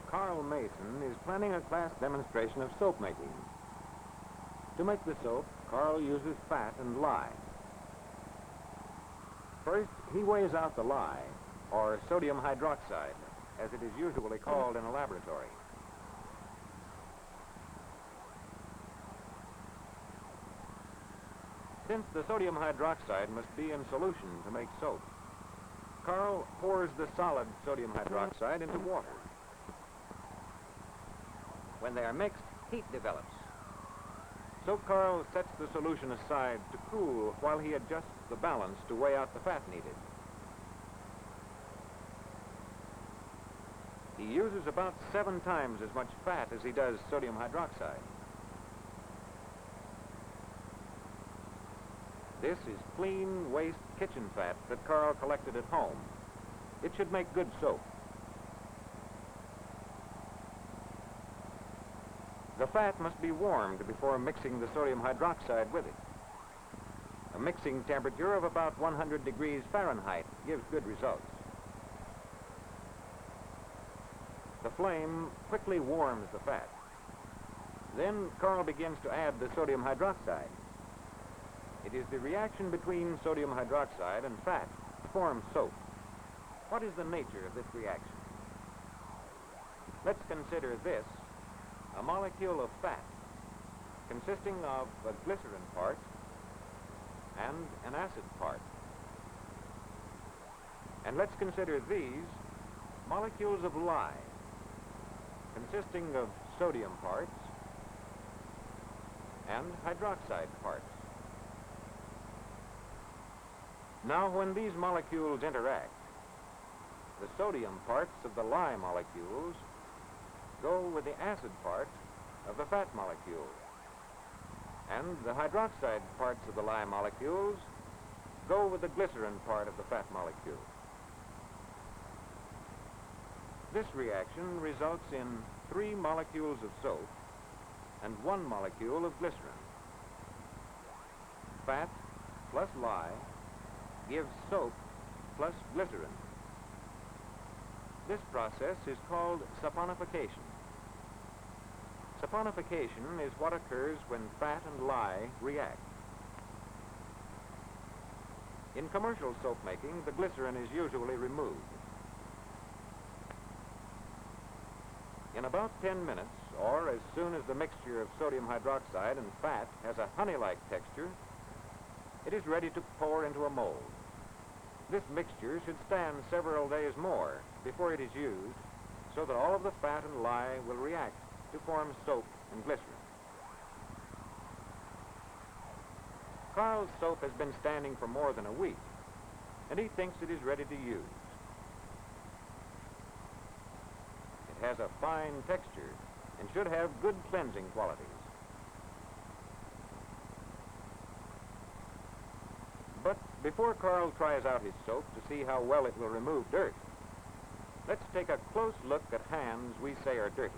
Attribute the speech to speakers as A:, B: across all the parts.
A: Carl Mason is planning a class demonstration of soap making. To make the soap, Carl uses fat and lye. First, he weighs out the lye, or sodium hydroxide, as it is usually called in a laboratory. Since the sodium hydroxide must be in solution to make soap, Carl pours the solid sodium hydroxide into water.
B: When they are mixed, heat develops.
A: So Carl sets the solution aside to cool while he adjusts the balance to weigh out the fat needed. He uses about 7 times as much fat as he does sodium hydroxide. This is clean, waste kitchen fat that Carl collected at home. It should make good soap. The fat must be warmed before mixing the sodium hydroxide with it. A mixing temperature of about 100 degrees Fahrenheit gives good results. The flame quickly warms the fat. Then Carl begins to add the sodium hydroxide. It is the reaction between sodium hydroxide and fat that forms soap. What is the nature of this reaction? Let's consider this a molecule of fat consisting of a glycerin part and an acid part. And let's consider these molecules of lye consisting of sodium parts and hydroxide parts. Now, when these molecules interact, the sodium parts of the lye molecules go with the acid part of the fat molecule, and the hydroxide parts of the lye molecules go with the glycerin part of the fat molecule. This reaction results in 3 molecules of soap and 1 molecule of glycerin. Fat plus lye gives soap plus glycerin. This process is called saponification. Saponification is what occurs when fat and lye react. In commercial soap making, the glycerin is usually removed. In about 10 minutes, or as soon as the mixture of sodium hydroxide and fat has a honey-like texture, it is ready to pour into a mold. This mixture should stand several days more before it is used, so that all of the fat and lye will react to form soap and glycerin. Carl's soap has been standing for more than a week, and he thinks it is ready to use. It has a fine texture and should have good cleansing qualities. But before Carl tries out his soap to see how well it will remove dirt, let's take a close look at hands we say are dirty.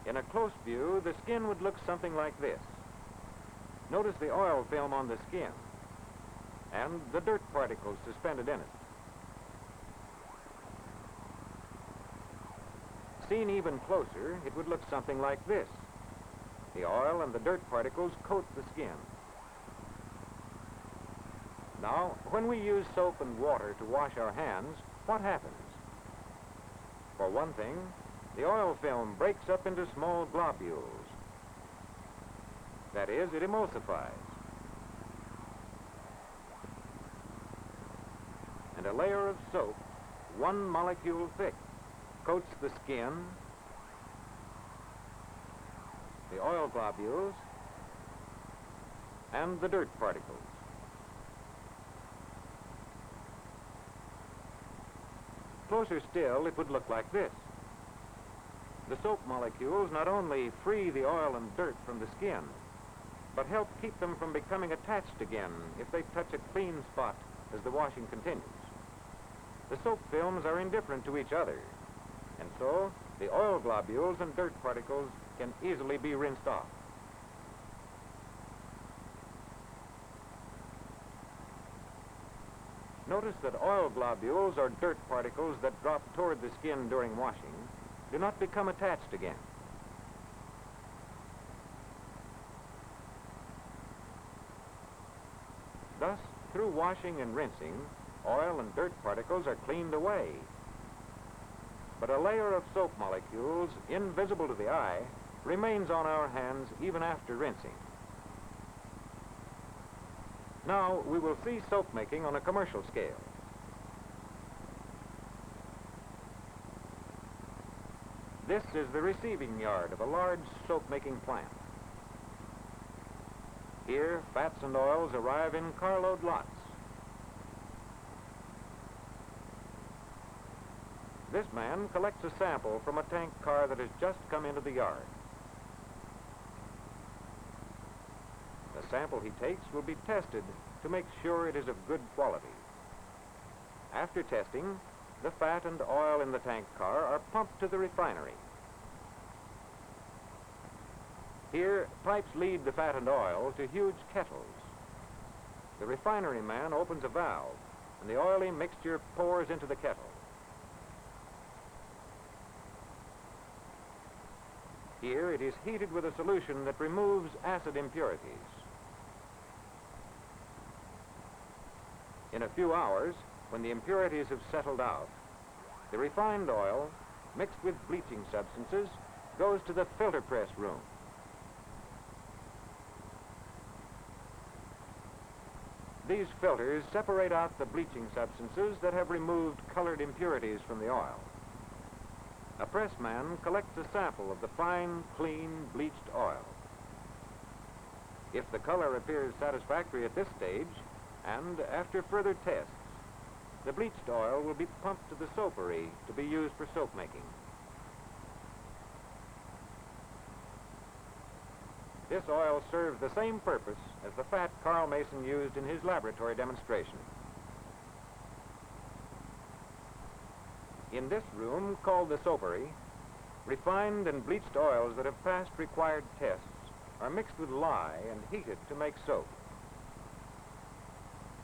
A: In a close view, the skin would look something like this. Notice the oil film on the skin and the dirt particles suspended in it. Seen even closer, it would look something like this. The oil and the dirt particles coat the skin. Now, when we use soap and water to wash our hands, what happens? For one thing, the oil film breaks up into small globules. That is, it emulsifies. And a layer of soap, 1 molecule thick, coats the skin, the oil globules, and the dirt particles. Closer still, it would look like this. The soap molecules not only free the oil and dirt from the skin, but help keep them from becoming attached again if they touch a clean spot as the washing continues. The soap films are indifferent to each other, and so the oil globules and dirt particles can easily be rinsed off. Notice that oil globules or dirt particles that drop toward the skin during washing do not become attached again. Thus, through washing and rinsing, oil and dirt particles are cleaned away. But a layer of soap molecules, invisible to the eye, remains on our hands even after rinsing. Now, we will see soap making on a commercial scale. This is the receiving yard of a large soap-making plant. Here, fats and oils arrive in carload lots. This man collects a sample from a tank car that has just come into the yard. The sample he takes will be tested to make sure it is of good quality. After testing, the fat and oil in the tank car are pumped to the refinery. Here, pipes lead the fat and oil to huge kettles. The refinery man opens a valve, and the oily mixture pours into the kettle. Here, it is heated with a solution that removes acid impurities. In a few hours, when the impurities have settled out, the refined oil, mixed with bleaching substances, goes to the filter press room. These filters separate out the bleaching substances that have removed colored impurities from the oil. A pressman collects a sample of the fine, clean, bleached oil. If the color appears satisfactory at this stage, and after further tests, the bleached oil will be pumped to the soapery to be used for soap making. This oil serves the same purpose as the fat Carl Mason used in his laboratory demonstration. In this room, called the soapery, refined and bleached oils that have passed required tests are mixed with lye and heated to make soap.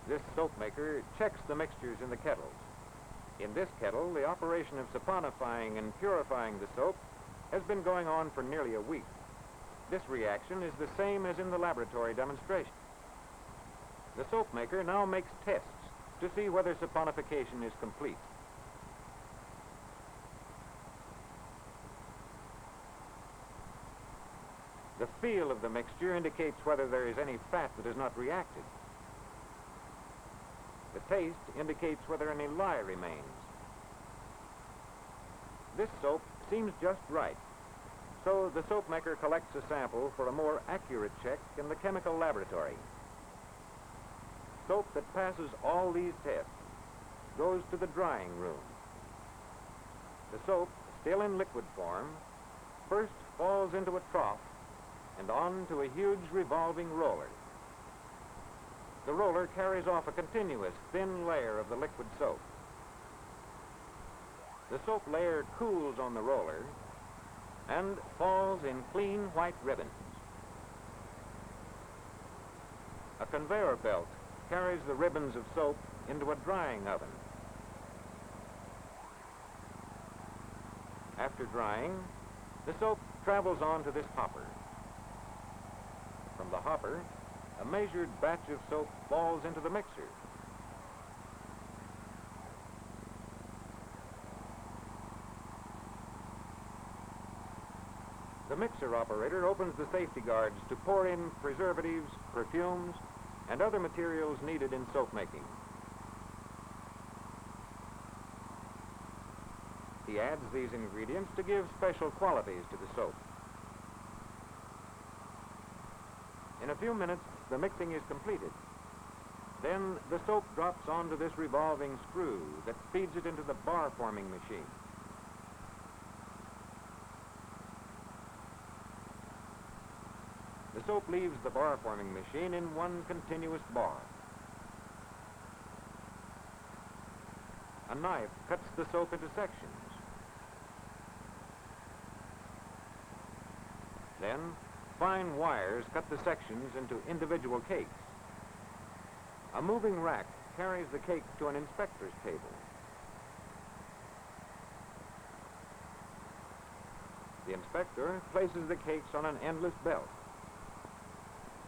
A: This soap maker checks the mixtures in the kettles. In this kettle, the operation of saponifying and purifying the soap has been going on for nearly a week. This reaction is the same as in the laboratory demonstration. The soap maker now makes tests to see whether saponification is complete. The feel of the mixture indicates whether there is any fat that has not reacted. The taste indicates whether any lye remains. This soap seems just right, so the soap maker collects a sample for a more accurate check in the chemical laboratory. Soap that passes all these tests goes to the drying room. The soap, still in liquid form, first falls into a trough and on to a huge revolving roller. The roller carries off a continuous thin layer of the liquid soap. The soap layer cools on the roller and falls in clean white ribbons. A conveyor belt carries the ribbons of soap into a drying oven. After drying, the soap travels on to this hopper. From the hopper, a measured batch of soap falls into the mixer. The mixer operator opens the safety guards to pour in preservatives, perfumes, and other materials needed in soap making. He adds these ingredients to give special qualities to the soap. In a few minutes, the mixing is completed. Then the soap drops onto this revolving screw that feeds it into the bar-forming machine. The soap leaves the bar-forming machine in one continuous bar. knife cuts the soap into sections. Then, fine wires cut the sections into individual cakes. A moving rack carries the cake to an inspector's table. The inspector places the cakes on an endless belt.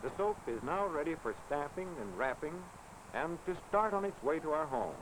A: The soap is now ready for stamping and wrapping and to start on its way to our home.